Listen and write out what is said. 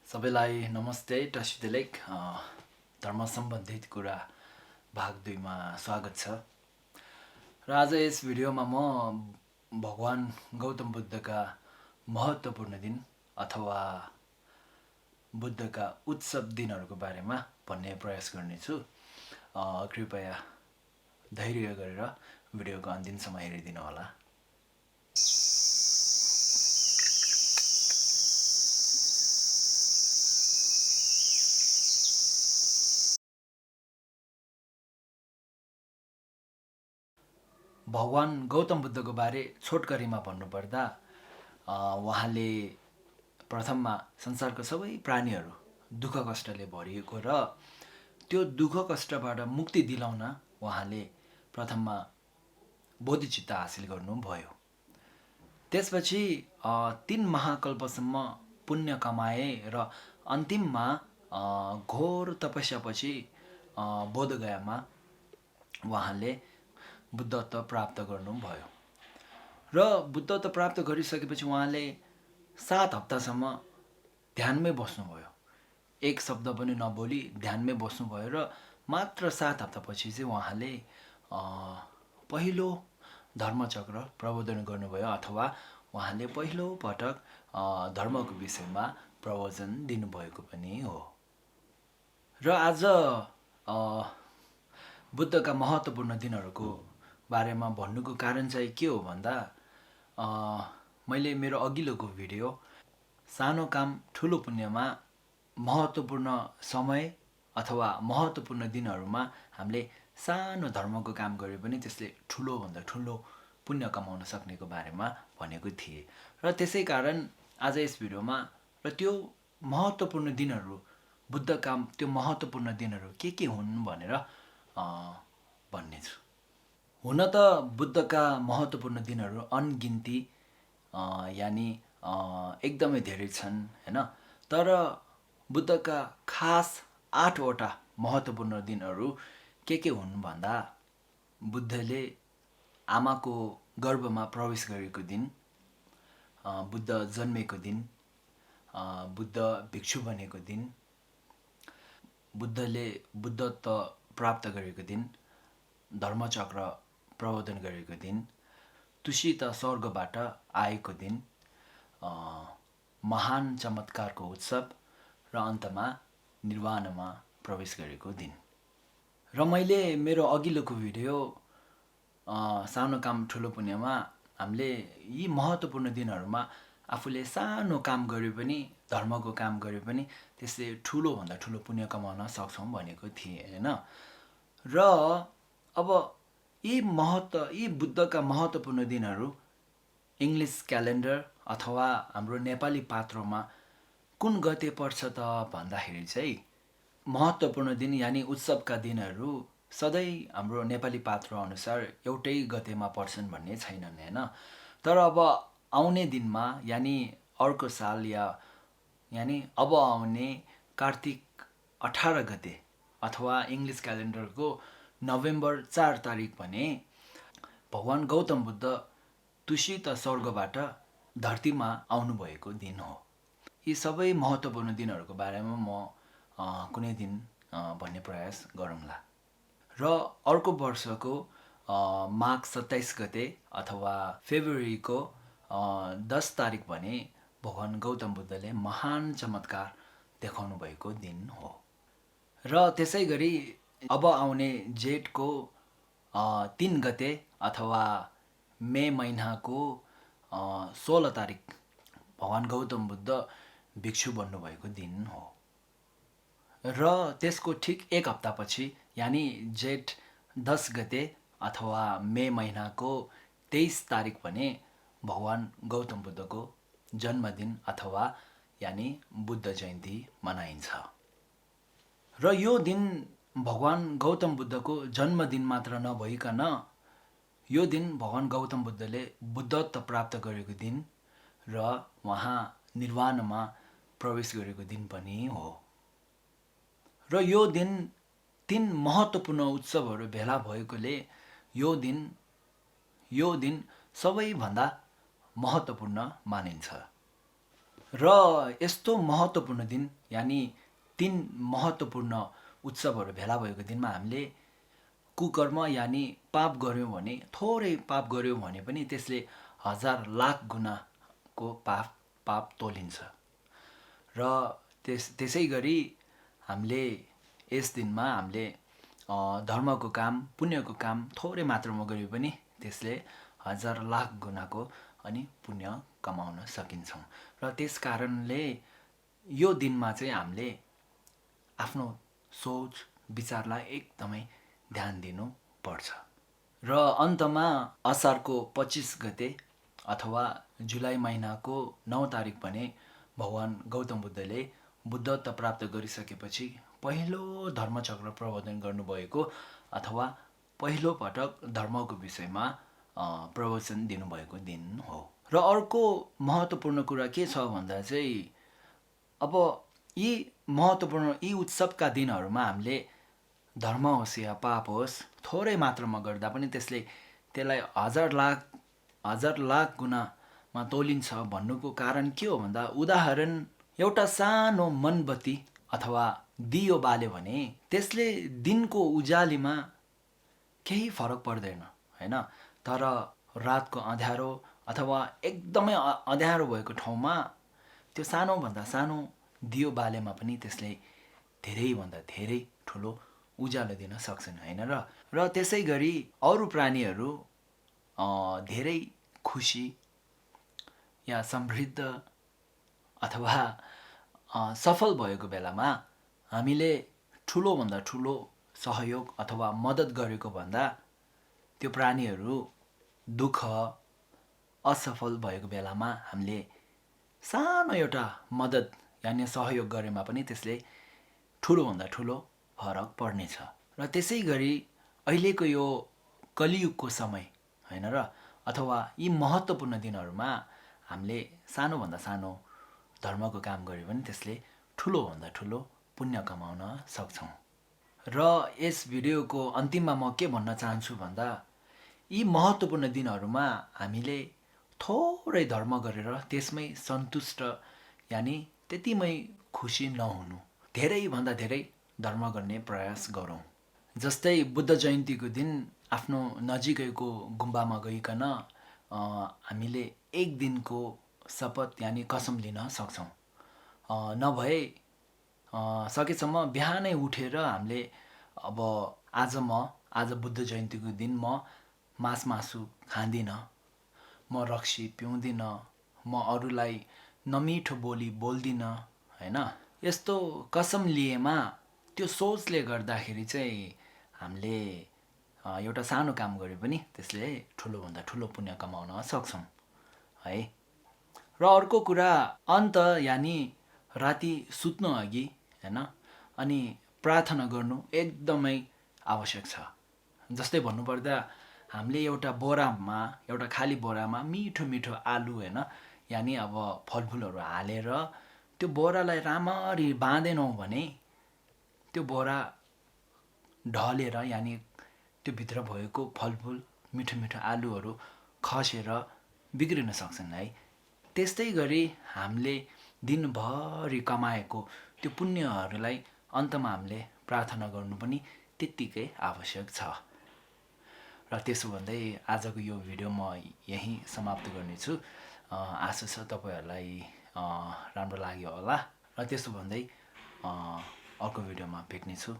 सबैलाई नमस्ते। टसिदेलेक धर्म सम्बन्धित कुरा भाग 2 मा स्वागत छ। र आज यस भिडियोमा म भगवान गौतम बुद्धका महत्त्वपूर्ण दिन अथवा बुद्धका उत्सव दिनहरूको बारेमा भन्ने प्रयास गर्नेछु। कृपया धैर्य गरेर भिडियोको अन्तिमसम्म हेरिदिनु होला। भगवान गौतम बुद्धको बारे छोटकरीमा भन्नुपर्दा उहाँले प्रथममा संसारको सबै प्राणीहरू दुःख कष्टले भरिएको र त्यो दुःख कष्टबाट मुक्ति दिलाउन उहाँले प्रथममा बोधिचित्त हासिल गर्नुभयो। त्यसपछि 3 महाकल्पसम्म पुण्य कमाए र अन्तिममा घोर तपस्यापछि बोधगयामा उहाँले बुद्धत्व प्राप्त गर्नुभयो। र बुद्धत्व प्राप्त गरिसकेपछि उहाँले 7 हप्तासम्म ध्यानमै बस्नुभयो। एक शब्द पनि नबोली ध्यानमै बस्नुभयो र मात्र 7 हप्तापछि चाहिँ उहाँले पहिलो धर्मचक्र प्रबोधन गर्नुभयो अथवा उहाँले पहिलो पटक धर्मको विषयमा प्रवचन दिनुभएको पनि हो। र आज बुद्धका महत्त्वपूर्ण दिनहरूको बारेमा भन्नुको कारण चाहिँ के हो भन्दा मैले मेरो अघिल्लोको भिडियो सानो काम ठुलो पुण्यमा महत्त्वपूर्ण समय अथवा महत्त्वपूर्ण दिनहरूमा हामीले सानो धर्मको काम गरे पनि त्यसले ठुलोभन्दा ठुलो पुण्य कमाउन सक्नेको बारेमा भनेको थिएँ। र त्यसै कारण आज यस भिडियोमा र त्यो महत्त्वपूर्ण दिनहरू बुद्धका त्यो महत्त्वपूर्ण दिनहरू के हुन् भनेर भन्ने छु। हुन त बुद्धका महत्त्वपूर्ण दिनहरू अनगिन्ती यानि एकदमै धेरै छन् हैन। तर बुद्धका खास 8वटा महत्त्वपूर्ण दिनहरू के हुन् भन्दा बुद्धले आमाको गर्भमा प्रवेश गरेको दिन, बुद्ध जन्मेको दिन, बुद्ध भिक्षु बनेको दिन, बुद्धले बुद्धत्व प्राप्त गरेको दिन, धर्मचक्र प्रबोधन गरेको दिन, तुसित स्वर्गबाट आएको दिन, महान चमत्कारको उत्सव र अन्तमा निर्वाणमा प्रवेश गरेको दिन। र मैले मेरो अघिल्लोको भिडियो सानो काम ठुलो पुण्यमा हामीले यी महत्त्वपूर्ण दिनहरूमा आफूले सानो काम गरे पनि धर्मको काम गरे पनि त्यसले ठुलोभन्दा ठुलो पुण्य कमाउन सक्छौँ भनेको थिएँ हैन। र अब यी बुद्धका महत्त्वपूर्ण दिनहरू इङ्ग्लिस क्यालेन्डर अथवा हाम्रो नेपाली पात्रोमा कुन गते पर्छ त भन्दाखेरि चाहिँ महत्त्वपूर्ण दिन यानि उत्सवका दिनहरू सधैँ हाम्रो नेपाली पात्र अनुसार एउटै गतेमा पर्छन् भन्ने छैनन् हैन। तर अब आउने दिनमा यानि अर्को साल यानि अब आउने कार्तिक 18 गते अथवा इङ्ग्लिस क्यालेन्डरको नोभेम्बर 4 तारिक भने भगवान गौतम बुद्ध तुसित स्वर्गबाट धरतीमा आउनुभएको दिन हो। यी सबै महत्त्वपूर्ण दिनहरूको बारेमा म कुनै दिन भन्ने प्रयास गरौँला। र अर्को वर्षको माघ 27 गते अथवा फेब्रुअरीको 10 तारिक भने भगवान गौतम बुद्धले महान चमत्कार देखाउनु भएको दिन हो। र त्यसै गरी अब आउने जेठको 3 गते अथवा मे महिनाको 16 तारिक भगवान गौतम बुद्ध भिक्षु बन्नुभएको दिन हो। र त्यसको ठिक 1 हप्तापछि यानि जेठ 10 गते अथवा मे महिनाको 23 तारिक भने भगवान गौतम बुद्धको जन्मदिन अथवा यानि बुद्ध जयन्ती मनाइन्छ। र यो दिन भगवान गौतम बुद्धको जन्मदिन मात्र नभइकन यो दिन भगवान गौतम बुद्धले बुद्धत्व प्राप्त गरेको दिन र उहाँ निर्वाणमा प्रवेश गरेको दिन पनि हो। र यो दिन 3 महत्त्वपूर्ण उत्सवहरू भेला भएकोले यो दिन सबैभन्दा महत्त्वपूर्ण मानिन्छ। र यस्तो महत्त्वपूर्ण दिन यानि 3 महत्त्वपूर्ण उत्सवहरू भेला भएको दिनमा हामीले कुकर्म यानि पाप गऱ्यौँ भने, थोरै पाप गऱ्यौँ भने पनि त्यसले 1000 लाख गुणाको पाप तोलिन्छ। र त्यसै गरी हामीले यस दिनमा हामीले धर्मको काम, पुण्यको काम थोरै मात्रामा गरे पनि त्यसले 1000 लाख गुणाको अनि पुण्य कमाउन सकिन्छौँ। र त्यस कारणले यो दिनमा चाहिँ हामीले आफ्नो सोच विचारलाई एकदमै ध्यान दिनुपर्छ। र अन्तमा असारको 25 गते अथवा जुलाई महिनाको 9 तारिक भने भगवान गौतम बुद्धले बुद्धत्व प्राप्त गरिसकेपछि पहिलो धर्मचक्र प्रवर्तन गर्नुभएको अथवा पहिलो पटक धर्मको विषयमा प्रवचन दिनुभएको दिन हो। र अर्को महत्त्वपूर्ण कुरा के छ भन्दा चाहिँ अब यी महत्त्वपूर्ण यी उत्सवका दिनहरूमा हामीले धर्म होस् या पाप होस् थोरै मात्रामा गर्दा पनि त्यसलाई 1000 लाख गुणामा तोलिन्छ भन्नुको कारण के हो भन्दा उदाहरण एउटा सानो मनबत्ती अथवा दियो बाल्यो भने त्यसले दिनको उज्यालीमा केही फरक पर्दैन हैन, तर रातको अँध्यारो अथवा एकदमै अँध्यारो भएको ठाउँमा त्यो सानोभन्दा सानो दियो बालेमा पनि त्यसले धेरैभन्दा धेरै ठुलो उज्यालो दिन सक्छन् हैन र त्यसै गरी अरू प्राणीहरू धेरै खुसी या समृद्ध अथवा सफल भएको बेलामा हामीले ठुलोभन्दा ठुलो सहयोग अथवा मद्दत गरेको भन्दा त्यो प्राणीहरू दुःख असफल भएको बेलामा हामीले सानो एउटा मद्दत यानि सहयोग गरेमा पनि त्यसले ठुलोभन्दा ठुलो फरक पर्नेछ। र त्यसै गरी अहिलेको यो कलियुगको समय हैन र अथवा यी महत्त्वपूर्ण दिनहरूमा हामीले सानोभन्दा सानो धर्मको काम गऱ्यो भने त्यसले ठुलोभन्दा ठुलो पुण्य कमाउन सक्छौँ। र यस भिडियोको अन्तिममा म के भन्न चाहन्छु भन्दा यी महत्त्वपूर्ण दिनहरूमा हामीले थोरै धर्म गरेर त्यसमै सन्तुष्ट यानि त्यतिमै खुसी नहुनु, धेरैभन्दा धेरै धर्म गर्ने प्रयास गरौँ। जस्तै बुद्ध जयन्तीको दिन आफ्नो नजिकैको गुम्बामा गइकन हामीले एक दिनको शपथ यानि कसम लिन सक्छौँ। नभए सकेसम्म बिहानै उठेर हामीले अब आज बुद्ध जयन्तीको दिन म मास मासु खाँदिनँ, म रक्सी पिउँदिनँ, म अरूलाई नमिठो बोली बोल्दिनँ हैन, यस्तो कसम लिएमा त्यो सोचले गर्दाखेरि चाहिँ हामीले एउटा सानो काम गरे पनि त्यसले ठुलोभन्दा ठुलो पुण्य कमाउन सक्छौँ है। र अर्को कुरा अन्त यानि राति सुत्नु अघि हैन अनि प्रार्थना गर्नु एकदमै आवश्यक छ। जस्तै भन्नुपर्दा हामीले एउटा खाली बोरामा मिठो मिठो आलु हैन यानि अब फलफुलहरू हालेर त्यो बोरालाई राम्ररी बाँधेनौँ भने त्यो बोरा ढलेर यानि त्यो भित्र भएको फलफुल मिठो मिठो आलुहरू खसेर बिग्रिन सक्छन् है। त्यस्तै गरी हामीले दिनभरि कमाएको त्यो पुण्यहरूलाई अन्तमा हामीले प्रार्थना गर्नु पनि त्यत्तिकै आवश्यक छ। र त्यसो भन्दै आजको यो भिडियो म यहीँ समाप्त गर्नेछु। आशा छ तपाईँहरूलाई राम्रो लाग्यो होला। र त्यसो भन्दै अर्को भिडियोमा भेट्नेछु।